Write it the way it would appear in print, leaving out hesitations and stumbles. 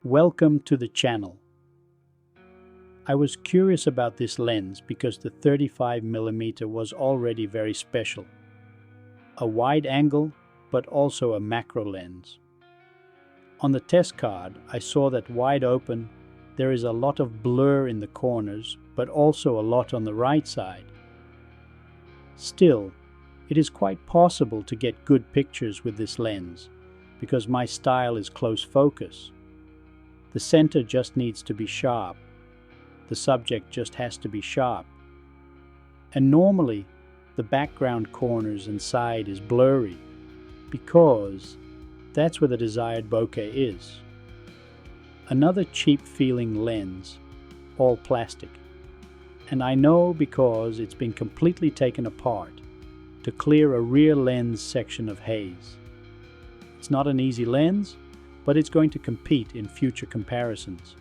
Welcome to the channel. I was curious about this lens because the 35mm was already very special. A wide angle, but also a macro lens. On the test card, I saw that wide open, there is a lot of blur in the corners, but also a lot on the right side. Still, it is quite possible to get good pictures with this lens, because my style is close focus. The center just needs to be sharp. The subject just has to be sharp. And normally, the background corners and side is blurry, because that's where the desired bokeh is. Another cheap-feeling lens, all plastic. And I know because it's been completely taken apart to clear a rear lens section of haze. It's not an easy lens, but it's going to compete in future comparisons.